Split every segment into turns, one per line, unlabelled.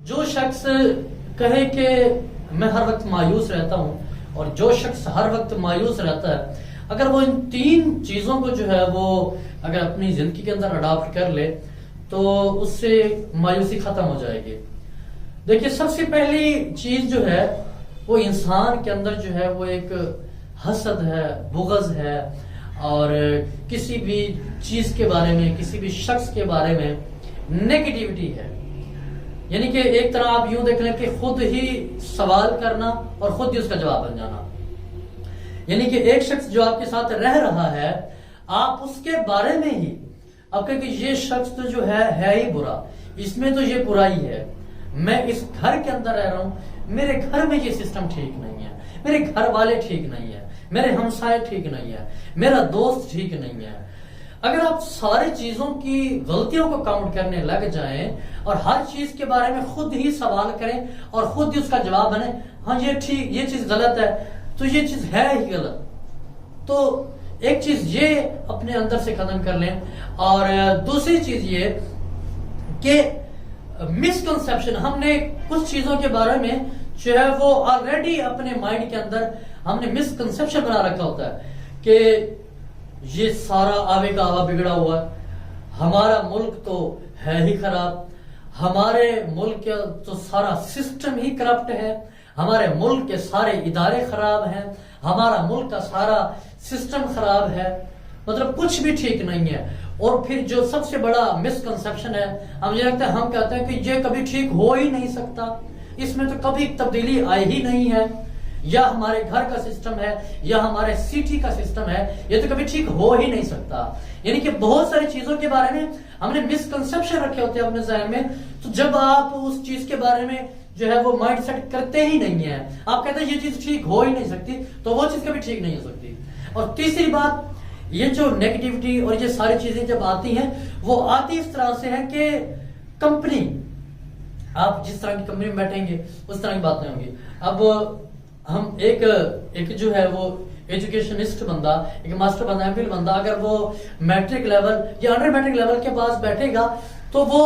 جو شخص کہے کہ میں ہر وقت مایوس رہتا ہوں، اور جو شخص ہر وقت مایوس رہتا ہے، اگر وہ ان تین چیزوں کو جو ہے وہ اگر اپنی زندگی کے اندر اڈاپٹ کر لے تو اس سے مایوسی ختم ہو جائے گی۔ دیکھیے، سب سے پہلی چیز جو ہے وہ انسان کے اندر جو ہے وہ ایک حسد ہے، بغض ہے، اور کسی بھی چیز کے بارے میں، کسی بھی شخص کے بارے میں نیگیٹیوٹی ہے۔ یعنی کہ ایک طرح آپ یوں دیکھ لیں کہ خود ہی سوال کرنا اور خود ہی اس کا جواب بن جانا۔ یعنی کہ ایک شخص جو آپ کے ساتھ رہ رہا ہے، آپ اس کے بارے میں ہی آپ کہیں کہ یہ شخص تو جو ہے ہی برا، اس میں تو یہ برائی ہے، میں اس گھر کے اندر رہ رہا ہوں، میرے گھر میں یہ سسٹم ٹھیک نہیں ہے، میرے گھر والے ٹھیک نہیں ہے، میرے ہمسائے ٹھیک نہیں ہے، میرا دوست ٹھیک نہیں ہے۔ اگر آپ ساری چیزوں کی غلطیوں کو کاؤنٹ کرنے لگ جائیں اور ہر چیز کے بارے میں خود ہی سوال کریں اور خود ہی اس کا جواب بنے، ہاں یہ ٹھیک، یہ چیز غلط ہے تو یہ چیز ہے ہی غلط، تو ایک چیز یہ اپنے اندر سے ختم کر لیں۔ اور دوسری چیز یہ کہ مسکنسیپشن، ہم نے کچھ چیزوں کے بارے میں جو ہے وہ آلریڈی اپنے مائنڈ کے اندر ہم نے مسکنسیپشن بنا رکھا ہوتا ہے کہ یہ سارا آوے کا آوا بگڑا ہوا ہے، ہمارا ملک تو ہے ہی خراب، ہمارے ملک کا تو سارا سسٹم ہی کرپٹ ہے، ہمارے ملک کے سارے ادارے خراب ہیں، ہمارا ملک کا سارا سسٹم خراب ہے، مطلب کچھ بھی ٹھیک نہیں ہے۔ اور پھر جو سب سے بڑا مسکنسیپشن ہے، ہم یہ لگتا ہے، ہم کہتے ہیں کہ یہ کبھی ٹھیک ہو ہی نہیں سکتا، اس میں تو کبھی تبدیلی آئی ہی نہیں ہے، یا ہمارے گھر کا سسٹم ہے یا ہمارے سٹی کا سسٹم ہے، یہ تو کبھی ٹھیک ہو ہی نہیں سکتا۔ یعنی کہ بہت ساری چیزوں کے بارے میں ہم نے مسکنسیپشن رکھے ہوتے ہیں اپنے ذہن میں، تو جب آپ اس چیز کے بارے میں جو ہے وہ مائنڈ سیٹ کرتے ہی نہیں ہیں، آپ کہتے ہیں یہ چیز ٹھیک ہو ہی نہیں سکتی، تو وہ چیز کبھی ٹھیک نہیں ہو سکتی۔ اور تیسری بات، یہ جو نیگیٹیوٹی اور یہ ساری چیزیں جب آتی ہیں، وہ آتی اس طرح سے ہے کہ کمپنی، آپ جس طرح کی کمپنی میں بیٹھیں گے اس طرح کی باتیں ہوں گی۔ اب ہم ایک جو ہے وہ ایجوکیشنسٹ بندہ، ایک ماسٹر بندہ، ایم فل بندہ، اگر وہ میٹرک لیول یا انڈر میٹرک لیول کے پاس بیٹھے گا تو وہ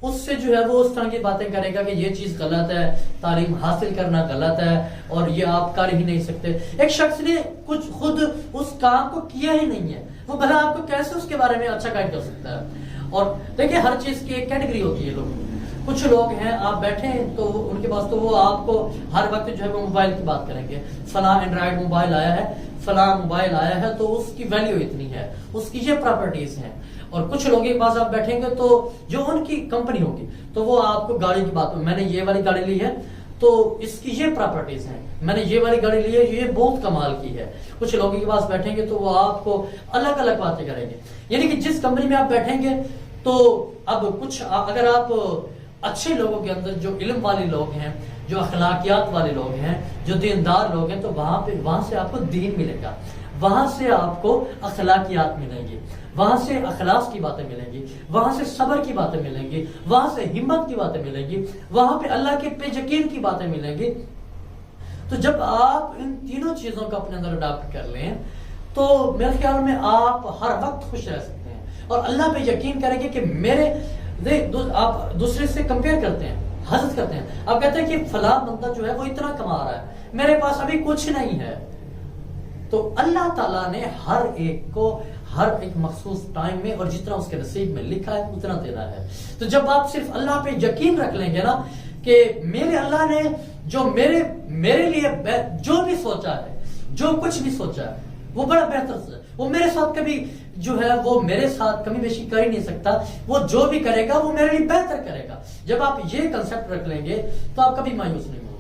اس سے جو ہے وہ اس طرح کی باتیں کرے گا کہ یہ چیز غلط ہے، تعلیم حاصل کرنا غلط ہے اور یہ آپ کر ہی نہیں سکتے۔ ایک شخص نے کچھ خود اس کام کو کیا ہی نہیں ہے، وہ بھلا آپ کو کیسے اس کے بارے میں اچھا گائیڈ کر سکتا ہے؟ اور دیکھیں، ہر چیز کی ایک کیٹیگری ہوتی ہے لوگوں، کچھ لوگ ہیں آپ بیٹھے ہیں تو ان کے پاس تو وہ آپ کو ہر وقت جو ہے وہ موبائل کی بات کریں گے، فلاں اینڈرائڈ موبائل آیا ہے، فلاں موبائل آیا ہے تو اس کی ویلیو اتنی ہے، اس کی یہ پراپرٹیز ہیں۔ اور کچھ لوگوں کے پاس آپ بیٹھیں گے تو جو ان کی کمپنی ہوگی تو وہ آپ کو گاڑی کی بات، میں نے یہ والی گاڑی لی ہے تو اس کی یہ پراپرٹیز ہیں، میں نے یہ والی گاڑی لی ہے، یہ بہت کمال کی ہے۔ کچھ لوگوں کے پاس بیٹھیں گے تو وہ آپ کو الگ الگ باتیں کریں گے۔ یعنی کہ جس کمپنی میں آپ بیٹھیں گے تو اب کچھ اگر آپ اچھے لوگوں کے اندر جو علم والے لوگ ہیں، جو اخلاقیات والے لوگ ہیں، جو دیندار لوگ ہیں، تو وہاں سے آپ کو دین ملے گا، وہاں سے آپ کو اخلاقیات ملیں گی، وہاں سے اخلاص کی باتیں ملیں گی، وہاں سے صبر کی باتیں ملیں گی، وہاں سے ہمت کی باتیں ملیں گی، وہاں پہ اللہ کے پہ یقین کی باتیں ملیں گی۔ تو جب آپ ان تینوں چیزوں کو اپنے اندر اڈاپٹ کر لیں تو میرے خیال میں آپ ہر وقت خوش رہ سکتے ہیں، اور اللہ پہ یقین کریں گے کہ آپ دوسرے سے کمپیئر کرتے ہیں، حسد کرتے ہیں، آپ کہتے ہیں کہ فلاں بندہ جو ہے وہ اتنا کما رہا ہے، میرے پاس ابھی کچھ نہیں ہے۔ تو اللہ تعالیٰ نے ہر ایک کو ہر ایک مخصوص ٹائم میں اور جتنا اس کے نصیب میں لکھا ہے اتنا دینا ہے۔ تو جب آپ صرف اللہ پہ یقین رکھ لیں گے نا کہ میرے اللہ نے جو میرے لیے جو بھی سوچا ہے، جو کچھ بھی سوچا ہے وہ بڑا بہتر ہے، وہ میرے ساتھ کبھی جو ہے وہ میرے ساتھ کمی بیشی کر ہی نہیں سکتا، وہ جو بھی کرے گا وہ میرے لیے بہتر کرے گا۔ جب آپ یہ کنسپٹ رکھ لیں گے تو آپ کبھی مایوس نہیں ہوں گے۔